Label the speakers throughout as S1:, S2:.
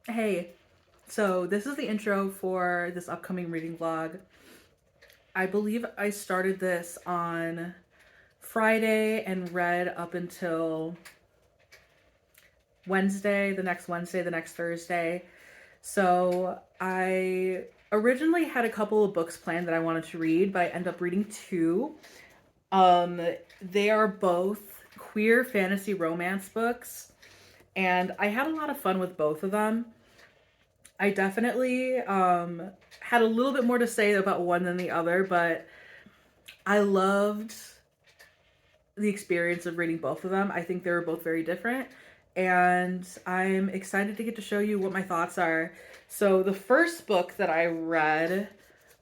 S1: Hey, so this is the intro for this upcoming reading vlog. I believe I started this on Friday and read up until Wednesday, the next Thursday. So I originally had a couple of books planned that I wanted to read, but I ended up reading two. Um, they are both queer fantasy romance books, and I had a lot of fun with both of them. I definitely had a little bit more to say about one than the other, but I loved the experience of reading both of them. I think they were both very different, and I'm excited to get to show you what my thoughts are. So, the first book that I read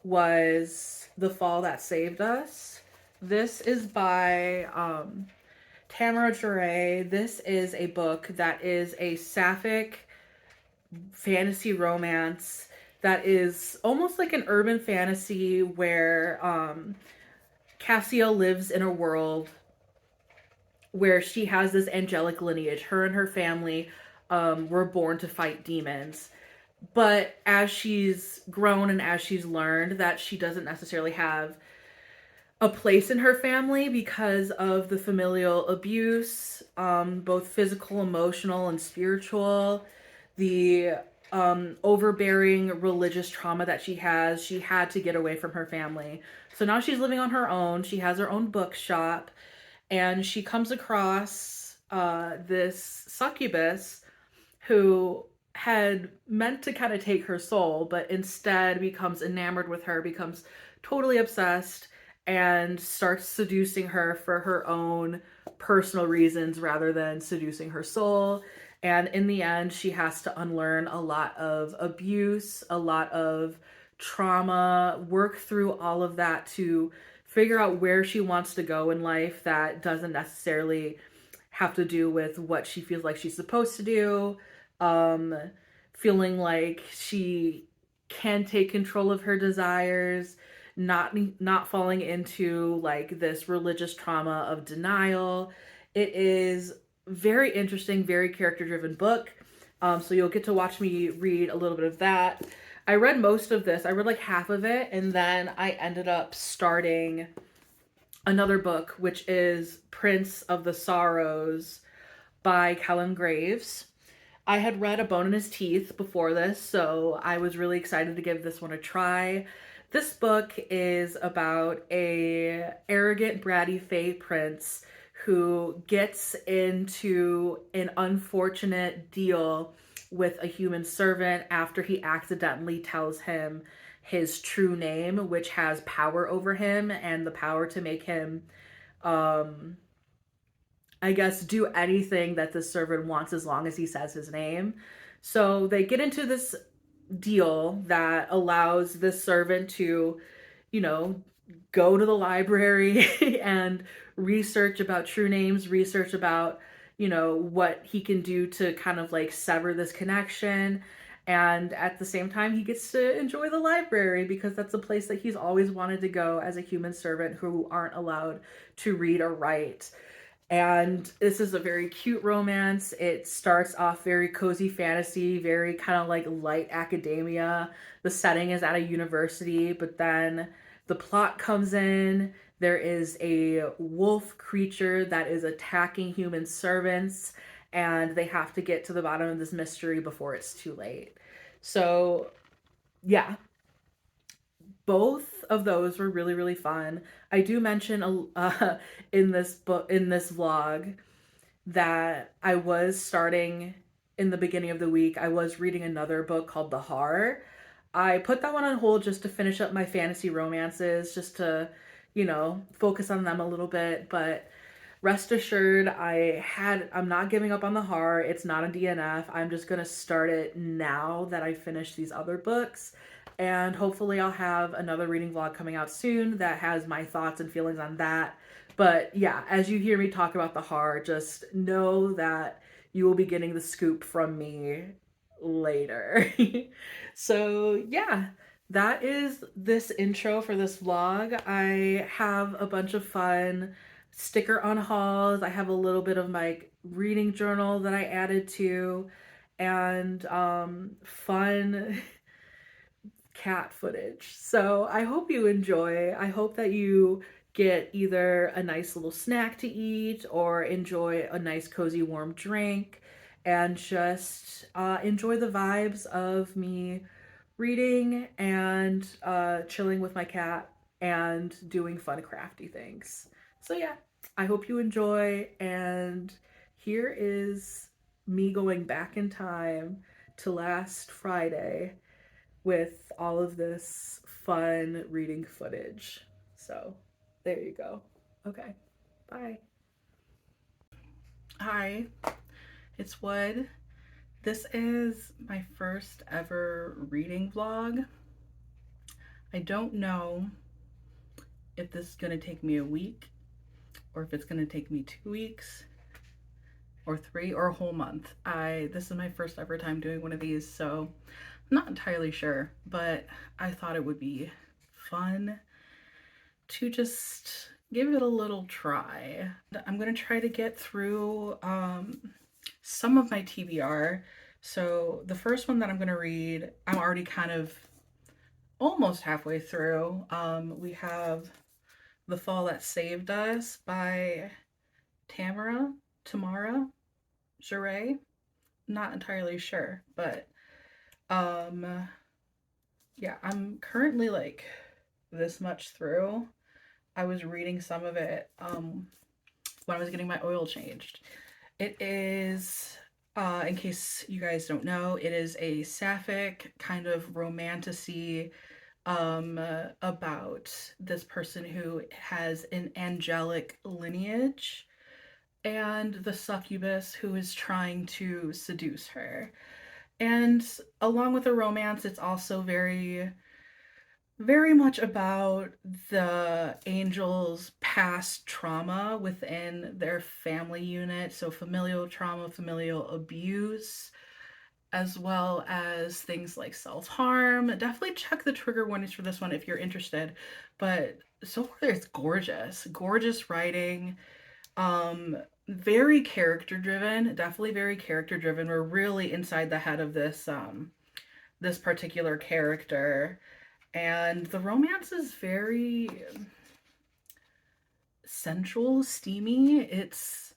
S1: was The Fall That Saved Us. This is by Tamara Jeree. This is a book that is a sapphic fantasy romance that is almost like an urban fantasy where Cassia lives in a world where she has this angelic lineage. Her and her family were born to fight demons. But as she's grown and as she's learned that she doesn't necessarily have a place in her family because of the familial abuse, both physical, emotional, and spiritual, the overbearing religious trauma that she had to get away from her family. So now she's living on her own. She has her own bookshop, and she comes across this succubus who had meant to kind of take her soul, but instead becomes enamored with her, becomes totally obsessed, and starts seducing her for her own personal reasons rather than seducing her soul. And in the end, she has to unlearn a lot of abuse, a lot of trauma, work through all of that to figure out where she wants to go in life that doesn't necessarily have to do with what she feels like she's supposed to do. Um, Feeling like she can take control of her desires, not falling into like this religious trauma of denial. It is very interesting, very character driven book. So you'll get to watch me read a little bit of that. I read most of this. I read like half of it, and then I ended up starting another book, which is Prince of the Sorrows by Kellen. I had read A Bone in His Teeth before this, so I was really excited to give this one a try. This book is about a arrogant, bratty fey prince who gets into an unfortunate deal with a human servant after he accidentally tells him his true name, which has power over him and the power to make him um I guess, do anything that the servant wants as long as he says his name. So they get into this deal that allows this servant to, you know, go to the library and research about true names, research about, what he can do to kind of like sever this connection. And at the same time, he gets to enjoy the library because that's a place that he's always wanted to go as a human servant who aren't allowed to read or write. And this is a very cute romance. It starts off very cozy fantasy, very kind of like light academia. The setting is at a university, but then the plot comes in. There is a wolf creature that is attacking human servants, and they have to get to the bottom of this mystery before it's too late. So, yeah, both of those were really, really fun. I do mention in this book, in this vlog, that I was starting in the beginning of the week. I was reading another book called The Horror. I put that one on hold just to finish up my fantasy romances, just to, focus on them a little bit. But rest assured, I'm not giving up on The Horror. It's not a DNF. I'm just gonna start it now that I finish these other books. And hopefully I'll have another reading vlog coming out soon that has my thoughts and feelings on that. But yeah, as you hear me talk about The Horror, just know that you will be getting the scoop from me later. So yeah, that is this intro for this vlog. I have a bunch of fun sticker on hauls. I have a little bit of my reading journal that I added to, and fun cat footage. So I hope you enjoy. I hope that you get either a nice little snack to eat or enjoy a nice cozy warm drink and just enjoy the vibes of me reading and chilling with my cat and doing fun crafty things. So yeah, I hope you enjoy, and here is me going back in time to last Friday with all of this fun reading footage. So there you go. Okay, bye. Hi, it's Wood. This is my first ever reading vlog. I don't know if this is gonna take me a week or if it's gonna take me 2 weeks or 3 or a whole month. This is my first ever time doing one of these, so I'm not entirely sure, but I thought it would be fun to just give it a little try. I'm gonna try to get through some of my TBR. So the first one that I'm gonna read, I'm already kind of almost halfway through. We have The Fall That Saved Us by Tamara, Jeree. Not entirely sure, but yeah, I'm currently like this much through. I was reading some of it when I was getting my oil changed. It is, in case you guys don't know, it is a sapphic kind of romantasy about this person who has an angelic lineage and the succubus who is trying to seduce her. And along with the romance, it's also very much about the angels' past trauma within their family unit. So, familial trauma, familial abuse, as well as things like self harm. Definitely check the trigger warnings for this one if you're interested. But so far, it's gorgeous. Gorgeous writing. Very character driven. Definitely very character driven. We're really inside the head of this particular character, and the romance is very sensual, steamy. It's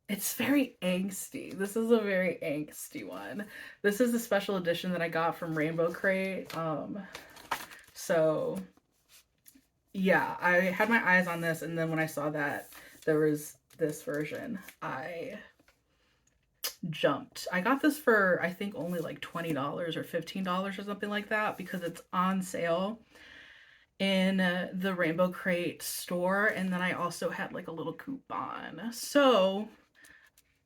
S1: very angsty. This is a very angsty one. This is a special edition that I got from Rainbow Crate. So yeah, I had my eyes on this, and then when I saw that there was this version, I jumped. I got this for I think only like $20 or $15 or something like that because it's on sale in the Rainbow Crate store, and then I also had like a little coupon. So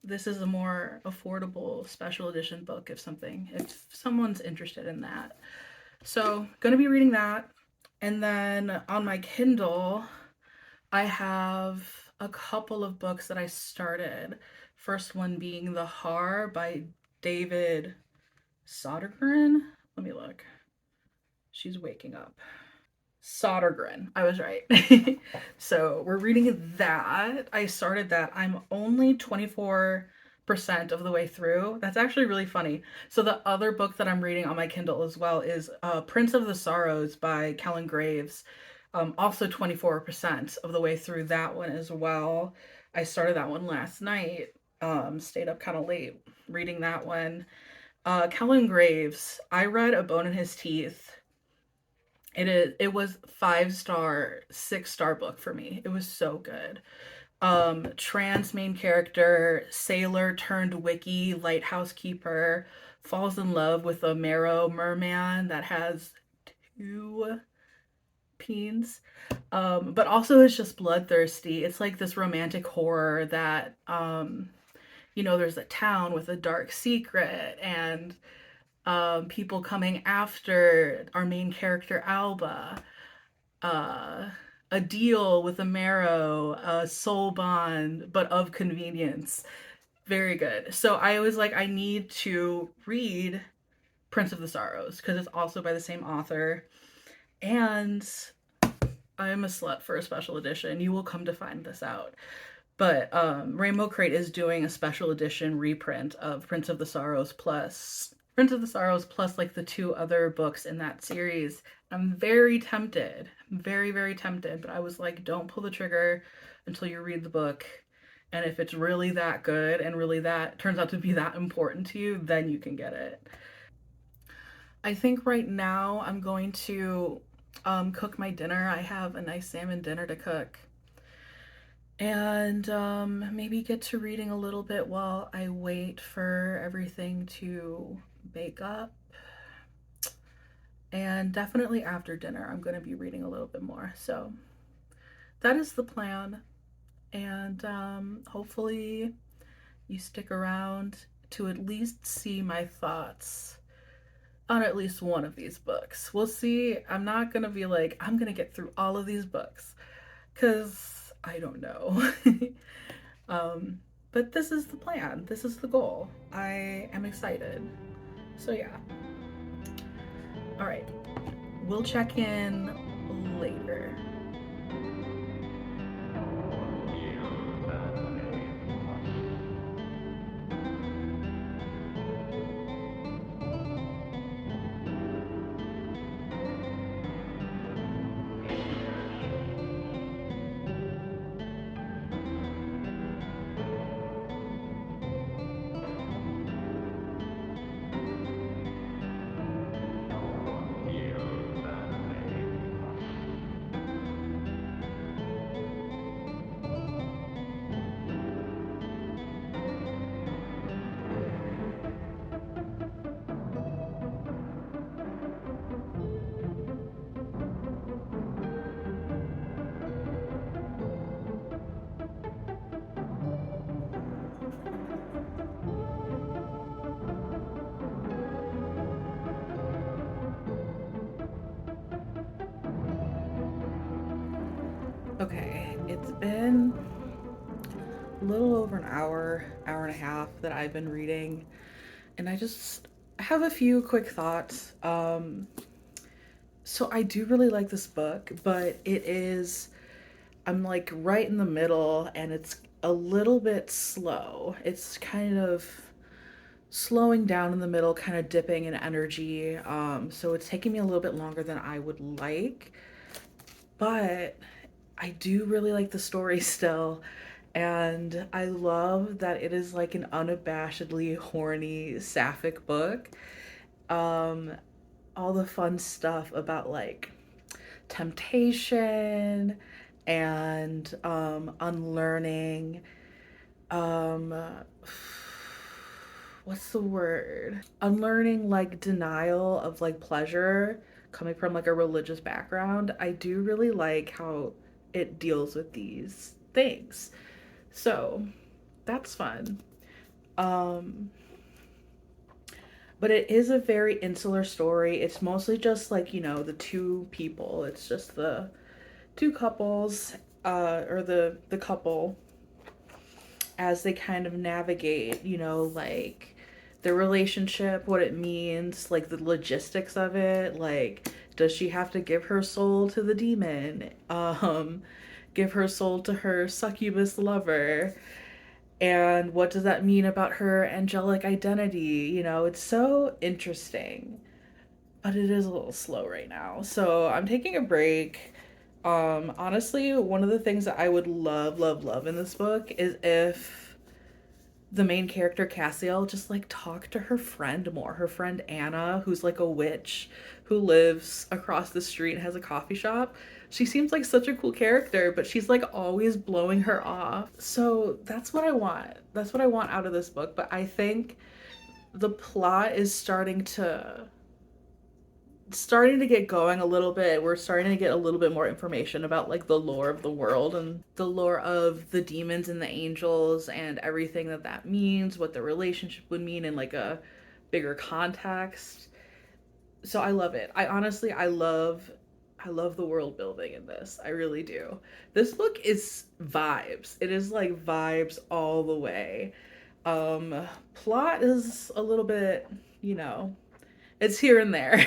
S1: this is a more affordable special edition book if someone's interested in that. So gonna be reading that. And then on my Kindle, I have a couple of books that I started. First one being The Har by David Sodergren. Let me look. She's waking up. Sodergren. I was right. So we're reading that. I started that. I'm only 24% of the way through. That's actually really funny. So the other book that I'm reading on my Kindle as well is Prince of the Sorrows by Kellen Graves. Also 24% of the way through that one as well. I started that one last night. Stayed up kind of late reading that one. Kellen Graves, I read A Bone in His Teeth. It was 5-star, 6-star book for me. It was so good. Trans main character, sailor turned wiki, lighthouse keeper, falls in love with a marrow merman that has 2 peens. But also is just bloodthirsty. It's like this romantic horror that, there's a town with a dark secret and people coming after our main character Alba, a deal with a marrow, a soul bond, but of convenience. Very good. So I was like, I need to read Prince of the Sorrows because it's also by the same author. And I'm a slut for a special edition. You will come to find this out. But Rainbow Crate is doing a special edition reprint of Prince of the Sorrows plus like the two other books in that series. I'm very tempted, very, very tempted, but I was like, don't pull the trigger until you read the book. And if it's really that good and really that turns out to be that important to you, then you can get it. I think right now I'm going to cook my dinner. I have a nice salmon dinner to cook. And maybe get to reading a little bit while I wait for everything to bake up. And definitely after dinner, I'm going to be reading a little bit more. So that is the plan. And hopefully, you stick around to at least see my thoughts on at least one of these books. We'll see. I'm not going to be like, I'm going to get through all of these books because I don't know. But this is the plan, this is the goal. I am excited. So, yeah. All right. We'll check in later. Okay, it's been a little over an hour, hour and a half that I've been reading, and I just have a few quick thoughts. So I do really like this book, but I'm like right in the middle, and it's a little bit slow. It's kind of slowing down in the middle, kind of dipping in energy. So it's taking me a little bit longer than I would like, but I do really like the story still. And I love that it is like an unabashedly horny sapphic book. Um, all the fun stuff about like temptation and unlearning. Um, what's the word? Unlearning like denial of like pleasure coming from like a religious background. I do really like how it deals with these things. So that's fun. Um, but it is a very insular story. It's mostly just like, the two people. It's just the two couples, or the couple as they kind of navigate, like the relationship, what it means, like the logistics of it, like does she have to give her soul to the demon? Give her soul to her succubus lover? And what does that mean about her angelic identity? It's so interesting, but it is a little slow right now. So I'm taking a break. Honestly, one of the things that I would love, love, love in this book is if the main character, Cassiel, just like talk to her friend more. Her friend Anna, who's like a witch who lives across the street and has a coffee shop. She seems like such a cool character, but she's like always blowing her off. So that's what I want. That's what I want out of this book. But I think the plot is starting to get going a little bit. We're starting to get a little bit more information about like the lore of the world and the lore of the demons and the angels and everything that means, what the relationship would mean in like a bigger context. So I love it. I love the world building in this. I really do. This book is vibes. It is like vibes all the way. Plot is a little bit, you know, it's here and there.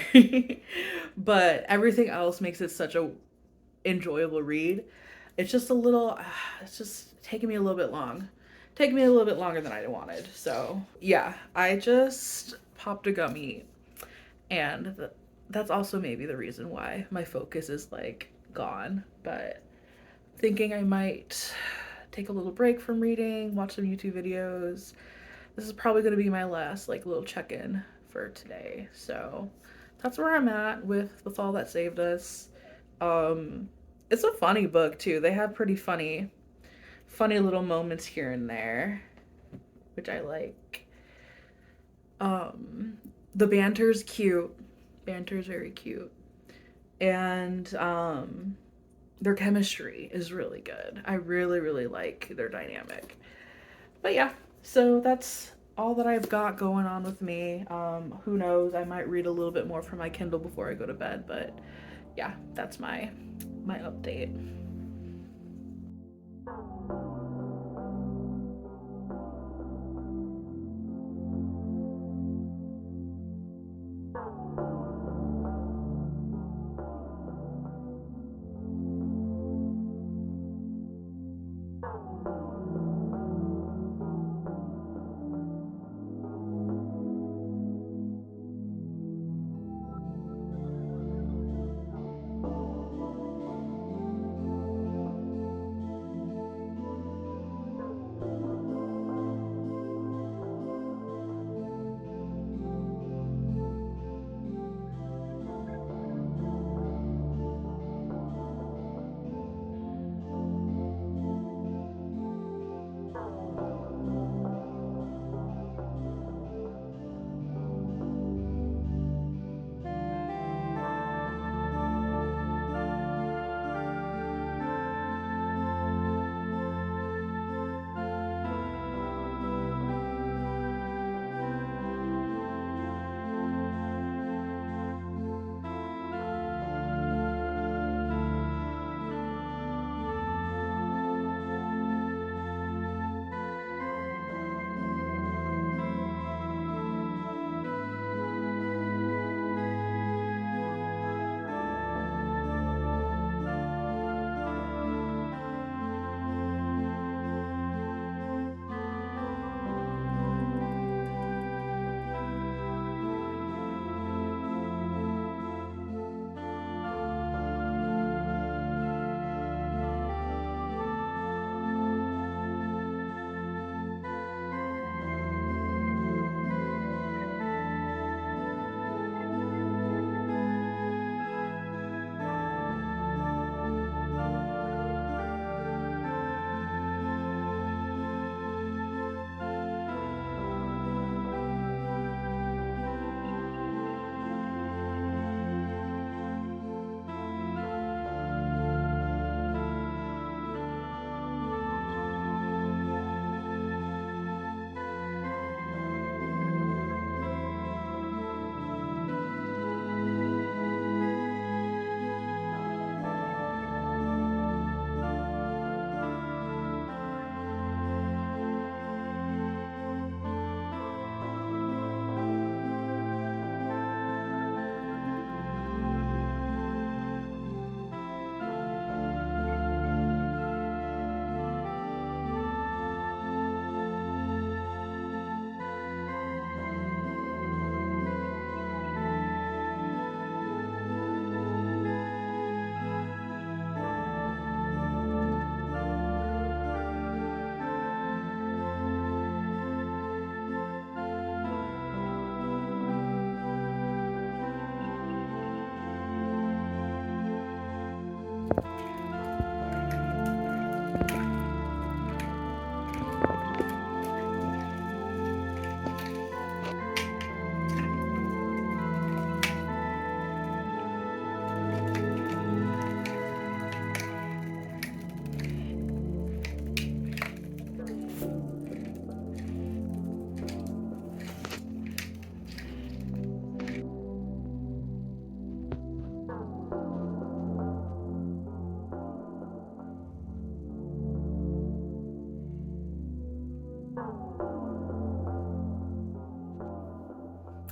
S1: But everything else makes it such a enjoyable read. It's just a little taking me a little bit longer than I wanted. So yeah, I just popped a gummy, and that's also maybe the reason why my focus is like gone. But thinking I might take a little break from reading, watch some YouTube videos. This is probably going to be my last like little check-in for today. So that's where I'm at with All That Saved Us. It's a funny book too. They have pretty funny little moments here and there, which I like. The banter's cute. Banter's very cute. And their chemistry is really good. I really, really like their dynamic. But yeah, so that's all that I've got going on with me. Who knows? I might read a little bit more from my Kindle before I go to bed, but yeah, that's my update.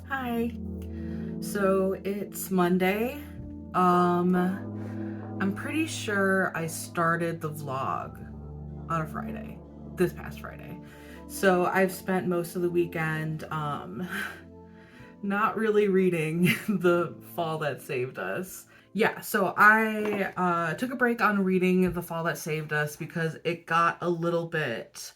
S1: Hi. So it's Monday. I'm pretty sure I started the vlog on a Friday, this past Friday. So I've spent most of the weekend not really reading The Fall That Saved Us. Yeah, so I took a break on reading The Fall That Saved Us because it got a little bit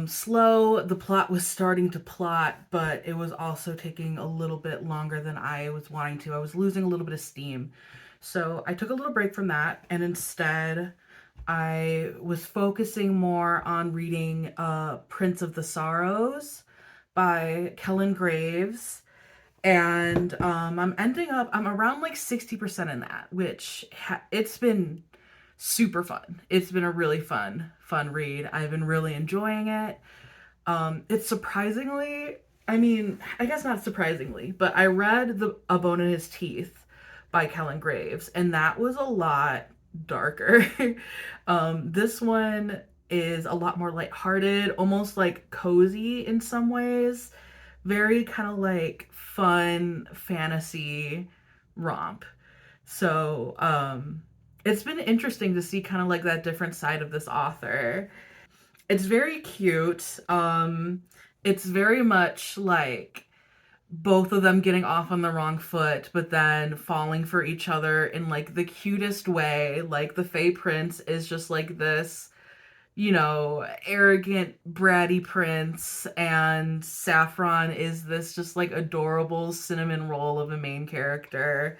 S1: slow. The plot was starting to plot, but it was also taking a little bit longer than I was wanting to. I was losing a little bit of steam. So I took a little break from that, and instead I was focusing more on reading Prince of the Sorrows by Kellen Graves. And I'm around like 60% in that, which it's been super fun. It's been a really fun read. I've been really enjoying it. It's surprisingly, I mean, I guess not surprisingly, but I read A Bone in His Teeth by Kellen Graves, and that was a lot darker. This one is a lot more lighthearted, almost like cozy in some ways. Very kind of like fun fantasy romp. So, it's been interesting to see kind of like that different side of this author. It's very cute. It's very much like both of them getting off on the wrong foot, but then falling for each other in like the cutest way. Like the Fae Prince is just like this, arrogant, bratty prince, and Saffron is this just like adorable cinnamon roll of a main character.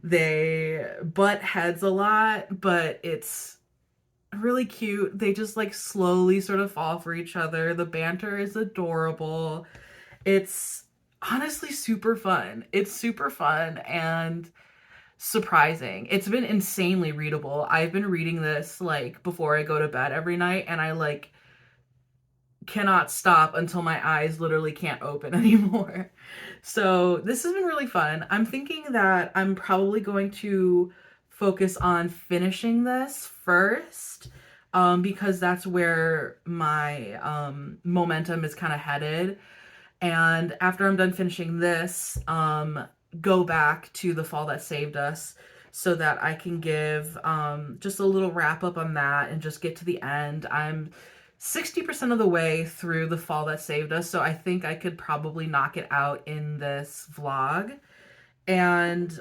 S1: They butt heads a lot, but it's really cute. They just like slowly sort of fall for each other. The banter is adorable. It's honestly super fun. It's super fun and surprising. It's been insanely readable. I've been reading this like before I go to bed every night, and I like cannot stop until my eyes literally can't open anymore. So this has been really fun. I'm thinking that I'm probably going to focus on finishing this first, because that's where my momentum is kind of headed. And after I'm done finishing this, go back to The Fall That Saved Us so that I can give just a little wrap up on that and just get to the end. I'm 60% of the way through The Fall That Saved Us, so I think I could probably knock it out in this vlog. And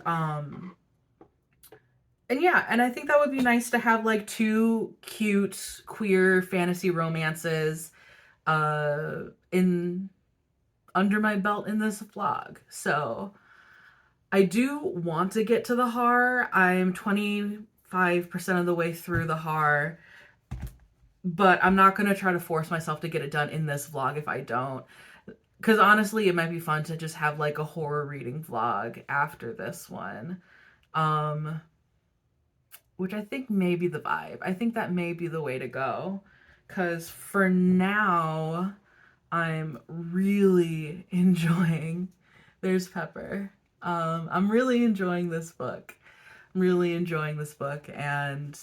S1: yeah, and I think that would be nice to have like two cute queer fantasy romances in under my belt in this vlog. So I do want to get to the horror. I'm 25% of the way through the horror, but I'm not going to try to force myself to get it done in this vlog if I don't. Because honestly, it might be fun to just have like a horror reading vlog after this one. Which I think may be the vibe. I think that may be the way to go. Because for now, I'm really enjoying. There's Pepper. I'm really enjoying this book. I'm really enjoying this book, and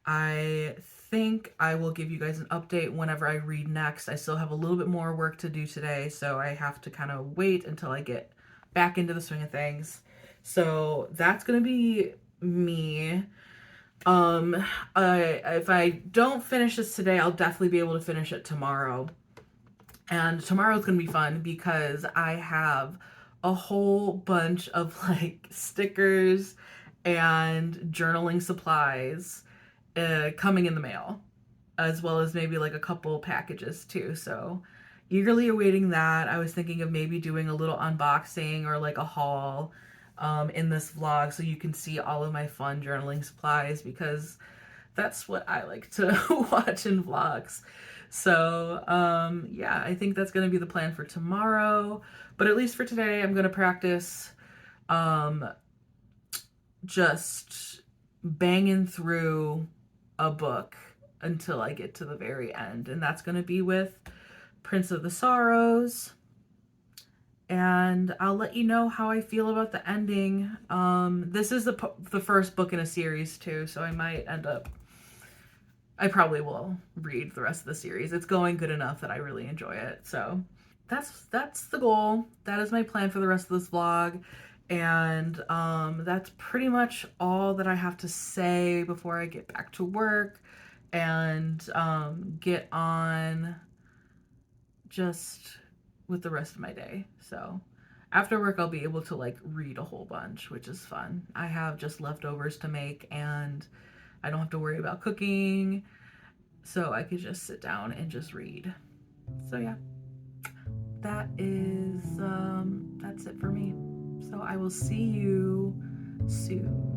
S1: I think I will give you guys an update whenever I read next. I still have a little bit more work to do today, so I have to kind of wait until I get back into the swing of things. So that's gonna be me. If I don't finish this today, I'll definitely be able to finish it tomorrow. And tomorrow's gonna be fun because I have a whole bunch of like stickers and journaling supplies coming in the mail, as well as maybe like a couple packages too. So eagerly awaiting that. I was thinking of maybe doing a little unboxing or like a haul in this vlog so you can see all of my fun journaling supplies, because that's what I like to watch in vlogs. So yeah, I think that's going to be the plan for tomorrow. But at least for today, I'm going to practice just banging through a book until I get to the very end. And that's going to be with Prince of the Sorrows. And I'll let you know how I feel about the ending. This is the first book in a series too, so I probably will read the rest of the series. It's going good enough that I really enjoy it. So that's the goal. That is my plan for the rest of this vlog. And that's pretty much all that I have to say before I get back to work. and get on just with the rest of my day. So after work, I'll be able to like read a whole bunch, which is fun. I have just leftovers to make and I don't have to worry about cooking. So I could just sit down and just read. So yeah, that is, that's it for me. So I will see you soon.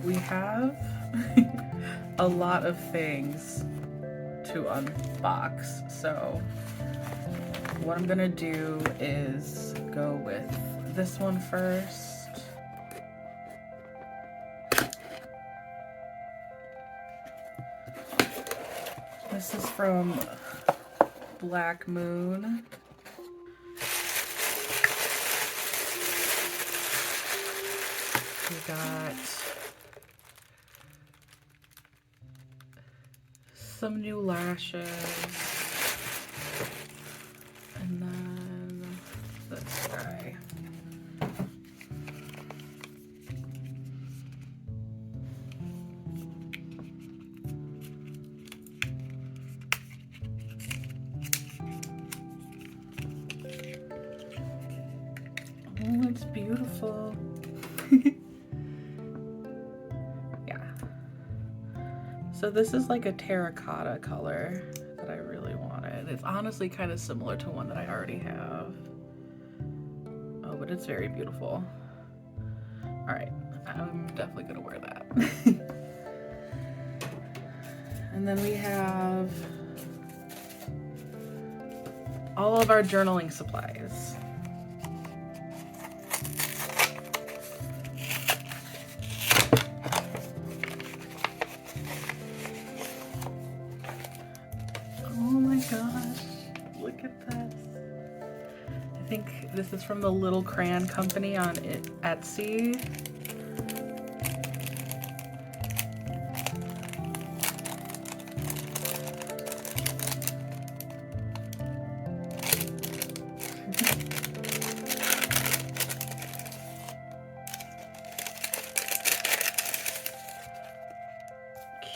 S1: We have a lot of things to unbox. So what I'm gonna do is go with this one first. This is from Black Moon. We got some new lashes, and then this guy. Oh, it's beautiful. So this is like a terracotta color that I really wanted. It's honestly kind of similar to one that I already have. Oh, but it's very beautiful. All right, I'm definitely gonna wear that. And then we have all of our journaling supplies. Gosh, look at this. I think this is from the Little Crayon Company on Etsy.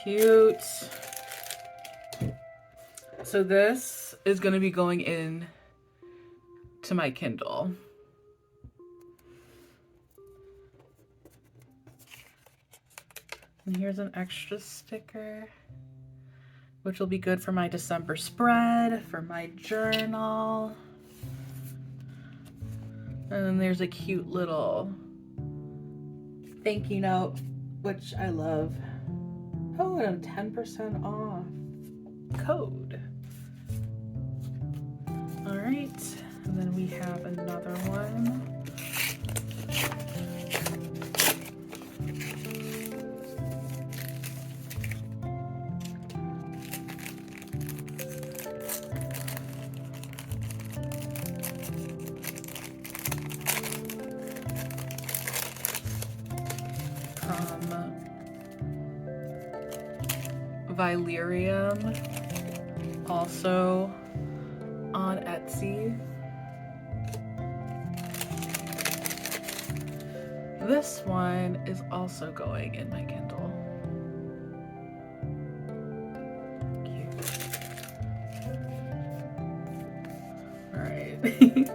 S1: Cute. So this is going to be going in to my Kindle. And here's an extra sticker, which will be good for my December spread, for my journal. And then there's a cute little thank you note, which I love. Oh, and a 10% off code. All right, and then we have another one. From Vilerium, also on Etsy. This one is also going in my Kindle. Cute. All right.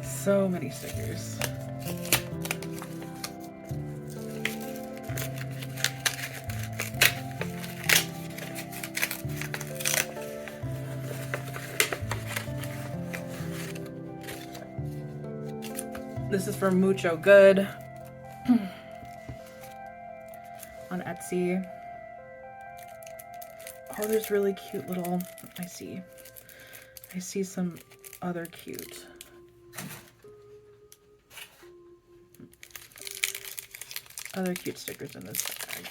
S1: So many stickers. This is from Mucho Good on Etsy. Oh, there's really cute little, I see some other cute. Other cute stickers in this bag.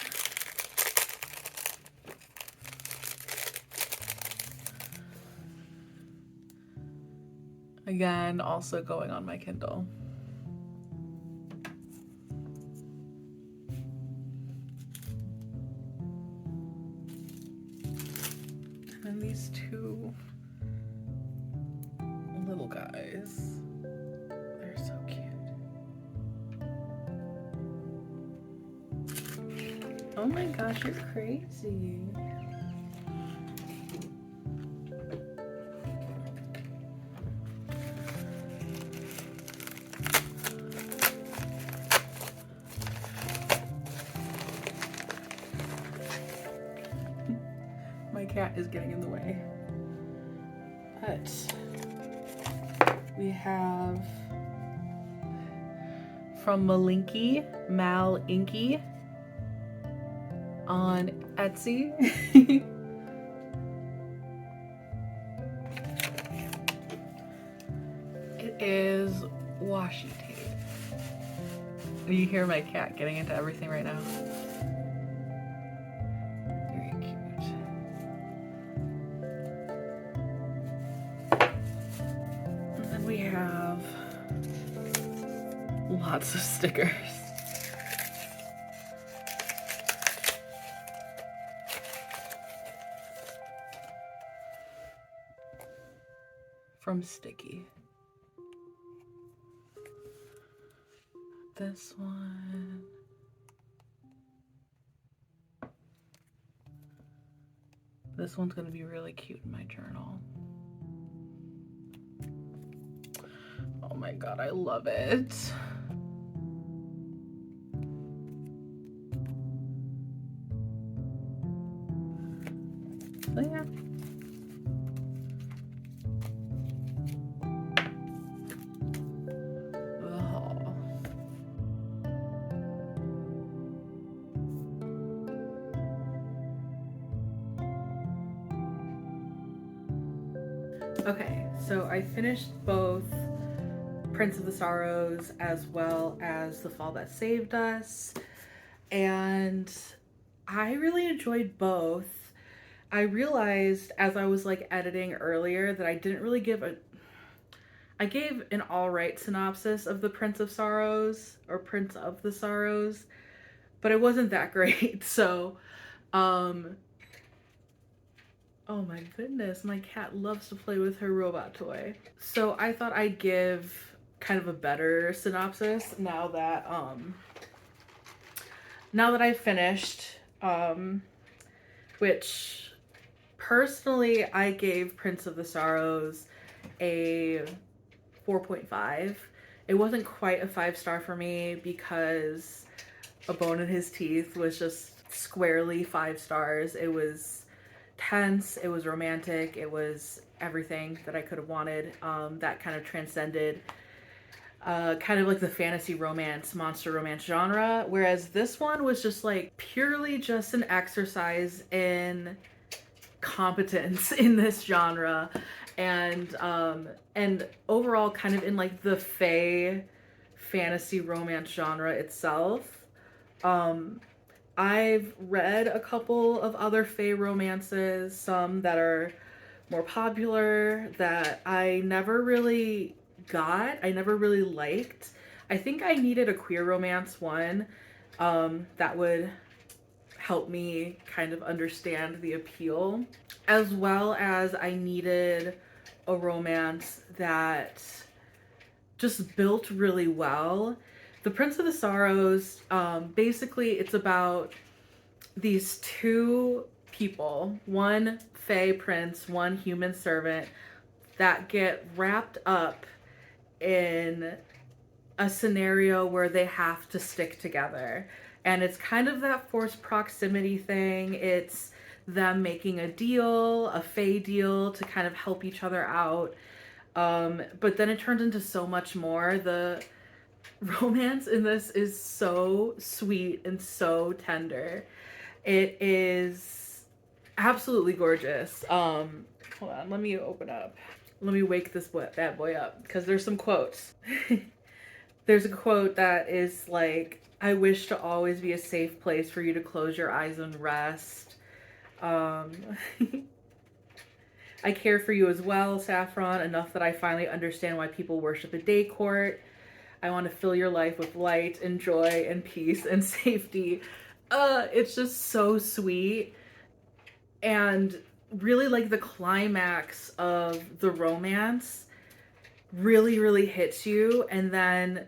S1: Again, also going on my Kindle. And then these two little guys. They're so cute. Oh my gosh, you're crazy. My cat is getting in the way. But we have from Malinky, Mal Inky on Etsy. It is washi tape. You hear my cat getting into everything right now. Very cute. And then we have lots of stickers. From Sticky. This one. This one's gonna be really cute in my journal. Oh my god, I love it. So yeah. Okay, so I finished both Prince of the Sorrows as well as The Fall That Saved Us, and I really enjoyed both. I realized as I was like editing earlier that I didn't really I gave an alright synopsis of the Prince of Sorrows or Prince of the Sorrows, but it wasn't that great. So oh my goodness, my cat loves to play with her robot toy. So I thought I'd give kind of a better synopsis now that I finished, which personally I gave Prince of the Sorrows a 4.5. It wasn't quite a 5-star for me because A Bone in His Teeth was just squarely 5 stars. It was tense, it was romantic, it was everything that I could have wanted. That kind of transcended kind of like the fantasy romance, monster romance genre, whereas this one was just like purely just an exercise in competence in this genre, and overall kind of in like the fae fantasy romance genre itself. I've read a couple of other fae romances, some that are more popular that I never really got, I never really liked. I think I needed a queer romance one that would help me kind of understand the appeal, as well as I needed a romance that just built really well. The Prince of the Sorrows, basically it's about these two people, one fae prince, one human servant, that get wrapped up in a scenario where they have to stick together. And it's kind of that forced proximity thing. It's them making a deal, a fae deal, to kind of help each other out. But then it turns into so much more. romance in this is so sweet and so tender. It is absolutely gorgeous. Hold on, let me open up. Let me wake this bad boy up because there's some quotes. There's a quote that is like, I wish to always be a safe place for you to close your eyes and rest. I care for you as well, Saffron, enough that I finally understand why people worship a day court. I want to fill your life with light and joy and peace and safety. It's just so sweet. And really, like, the climax of the romance really, really hits you. And then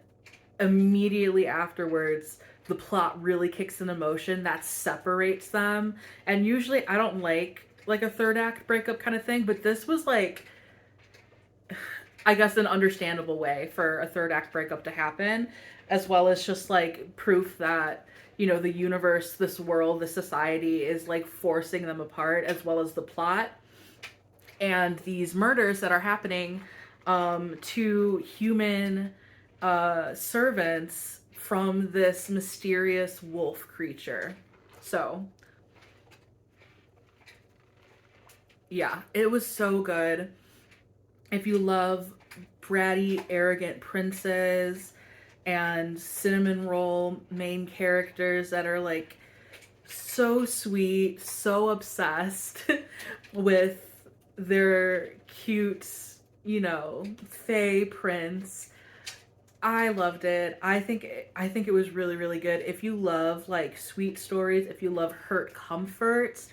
S1: immediately afterwards, the plot really kicks in motion that separates them. And usually I don't like a third act breakup kind of thing, but this was like, I guess, an understandable way for a third act breakup to happen, as well as just like proof that, you know, the universe, this world, this society is like forcing them apart, as well as the plot and these murders that are happening to human servants from this mysterious wolf creature. So yeah, it was so good. If you love bratty, arrogant princes and cinnamon roll main characters that are like so sweet, so obsessed with their cute, you know, fae prince, I loved it. I think it was really, really good. If you love like sweet stories, if you love hurt comforts,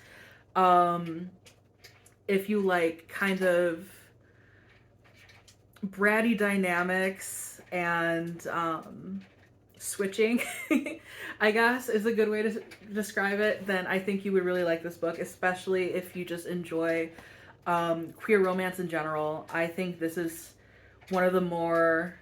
S1: if you like kind of bratty dynamics and switching, I guess is a good way to describe it, then I think you would really like this book, especially if you just enjoy queer romance in general. I think this is one of the more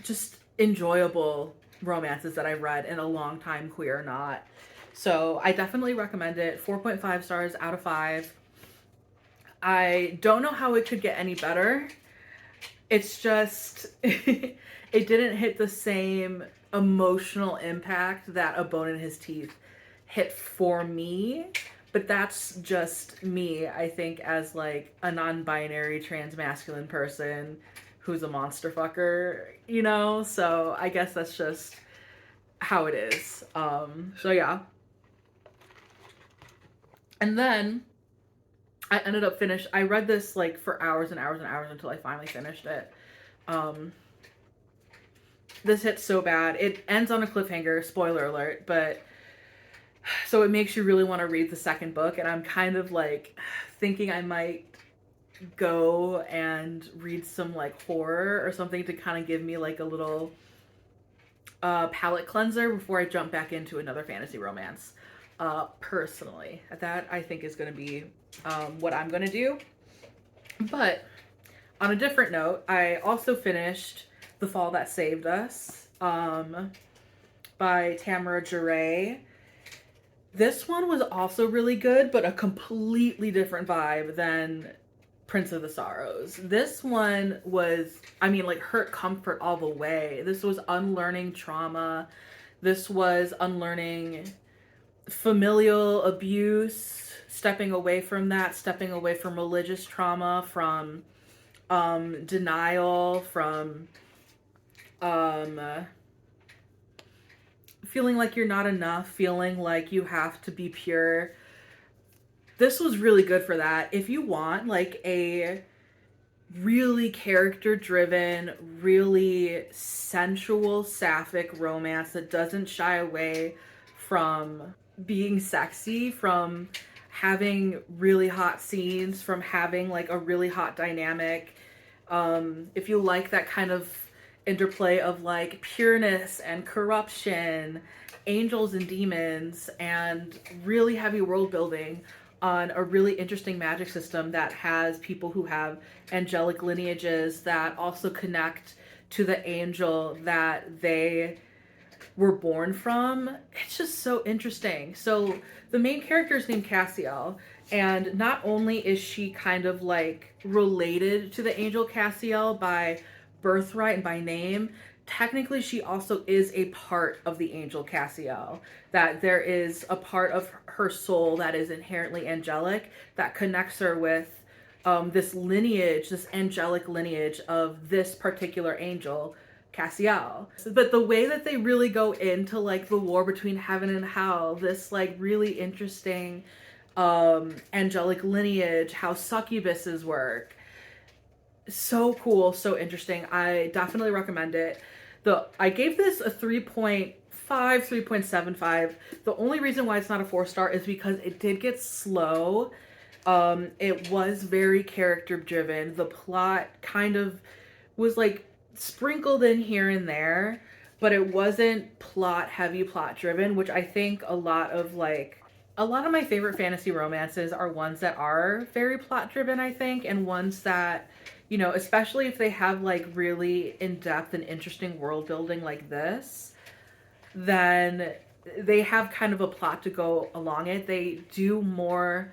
S1: just enjoyable romances that I've read in a long time, queer or not. So I definitely recommend it. 4.5 stars out of 5. I don't know how it could get any better. It's just, it didn't hit the same emotional impact that A Bone in His Teeth hit for me. But that's just me, I think, as like a non-binary trans masculine person who's a monster fucker, you know? So I guess that's just how it is. So yeah. And then I ended up I read this like for hours and hours and hours until I finally finished it. This hits so bad. It ends on a cliffhanger, spoiler alert, but so it makes you really want to read the second book, and I'm kind of like thinking I might go and read some like horror or something to kind of give me like a little palate cleanser before I jump back into another fantasy romance. Personally, that I think is going to be what I'm going to do. But on a different note, I also finished The Fall That Saved Us by Tamara Jeree. This one was also really good, but a completely different vibe than Prince of the Sorrows. This one was, I mean, like hurt comfort all the way. This was unlearning trauma. This was unlearning familial abuse, stepping away from that, stepping away from religious trauma, from denial, from feeling like you're not enough, feeling like you have to be pure. This was really good for that. If you want like a really character-driven, really sensual, sapphic romance that doesn't shy away from being sexy, from having really hot scenes, from having like a really hot dynamic, if you like that kind of interplay of like pureness and corruption, angels and demons, and really heavy world building on a really interesting magic system that has people who have angelic lineages that also connect to the angel that they were born from. It's just so interesting. So the main character is named Cassiel, and not only is she kind of like related to the angel Cassiel by birthright and by name, technically she also is a part of the angel Cassiel, that there is a part of her soul that is inherently angelic that connects her with this lineage, this angelic lineage of this particular angel, Cassiel. But the way that they really go into like the war between heaven and hell, this like really interesting angelic lineage, how succubuses work. So cool, so interesting. I definitely recommend it. I gave this a 3.5, 3.75. The only reason why it's not a 4-star is because it did get slow. It was very character driven. The plot kind of was like sprinkled in here and there, but it wasn't plot heavy, plot driven, which I think a lot of my favorite fantasy romances are ones that are very plot driven, I think, and ones that, you know, especially if they have like really in-depth and interesting world building like this, then they have kind of a plot to go along it. They do more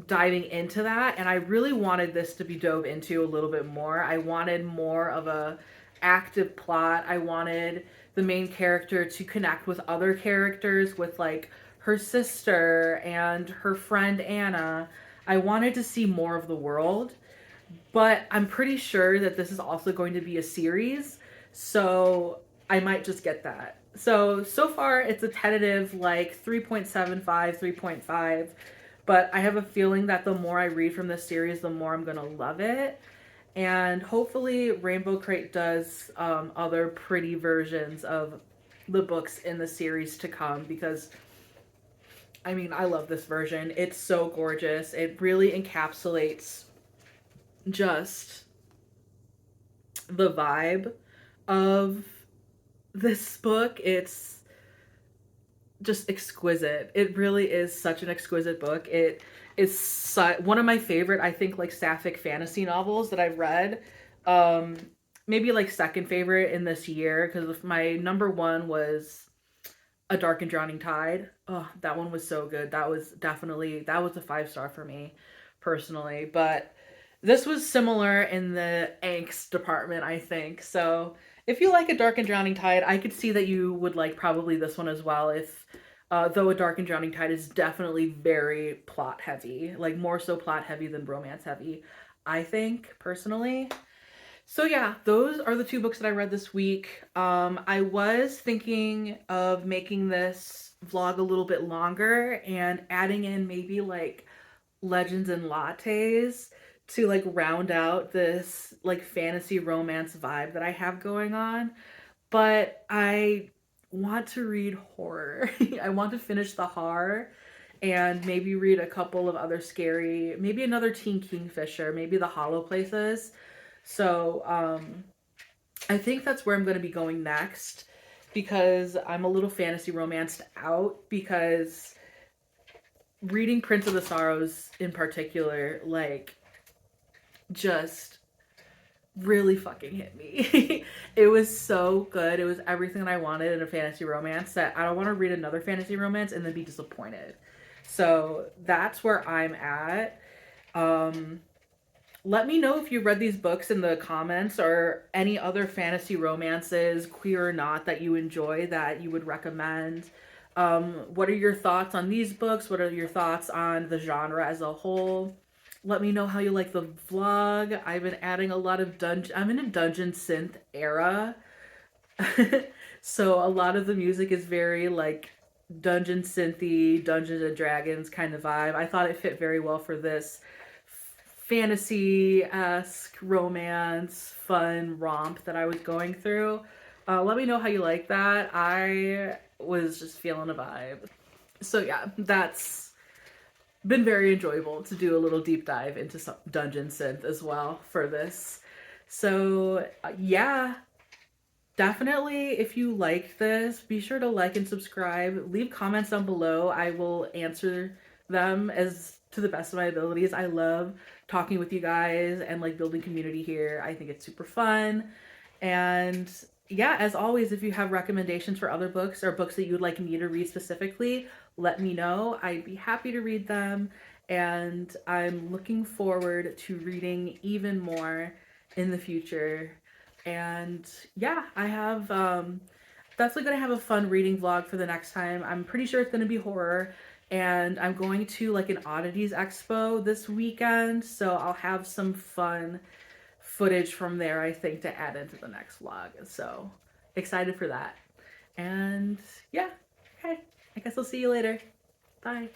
S1: diving into that, and I really wanted this to be dove into a little bit more. I wanted more of a active plot. I wanted the main character to connect with other characters, with like her sister and her friend Anna. I wanted to see more of the world, but I'm pretty sure that this is also going to be a series, so I might just get that. So far it's a tentative like 3.75, 3.5, but I have a feeling that the more I read from this series, the more I'm gonna love it. And hopefully Rainbow Crate does other pretty versions of the books in the series to come, because I mean, I love this version. It's so gorgeous. It really encapsulates just the vibe of this book. It's just exquisite. It really is such an exquisite book. It is one of my favorite, I think, like sapphic fantasy novels that I've read. Maybe like second favorite in this year, because my number one was A Dark and Drowning Tide. Oh, that one was so good. That was a 5-star for me personally. But this was similar in the angst department, I think. So if you like A Dark and Drowning Tide, I could see that you would like probably this one as well. If though A Dark and Drowning Tide is definitely very plot heavy, like more so plot heavy than romance heavy, I think personally. So yeah, those are the 2 books that I read this week. I was thinking of making this vlog a little bit longer and adding in maybe like legends and lattes to like round out this like fantasy romance vibe that I have going on. But I want to read horror. I want to finish the horror and maybe read a couple of other scary, maybe another Teen Kingfisher, maybe The Hollow Places. So I think that's where I'm going to be going next, because I'm a little fantasy romanced out, because reading Prince of the Sorrows in particular, like, just really fucking hit me. It was so good. It was everything that I wanted in a fantasy romance, that I don't want to read another fantasy romance and then be disappointed. So that's where I'm at. Let me know if you read these books in the comments, or any other fantasy romances, queer or not, that you enjoy, that you would recommend. What are your thoughts on these books? What are your thoughts on the genre as a whole? Let me know how you like the vlog. I've been adding a lot of I'm in a Dungeon Synth era. So a lot of the music is very like Dungeon Synthy, Dungeons and Dragons kind of vibe. I thought it fit very well for this fantasy-esque romance fun romp that I was going through. Let me know how you like that. I was just feeling a vibe. So yeah, that's been very enjoyable to do a little deep dive into some Dungeon Synth as well for this. So yeah, definitely if you like this, be sure to like and subscribe. Leave comments down below. I will answer them as to the best of my abilities. I love talking with you guys and like building community here. I think it's super fun. And yeah, as always, if you have recommendations for other books or books that you would like me to read specifically, let me know. I'd be happy to read them. And I'm looking forward to reading even more in the future. And yeah, I have definitely gonna have a fun reading vlog for the next time. I'm pretty sure it's gonna be horror, and I'm going to like an oddities expo this weekend, so I'll have some fun footage from there, I think, to add into the next vlog. So excited for that. And yeah, okay, I guess I'll see you later. Bye.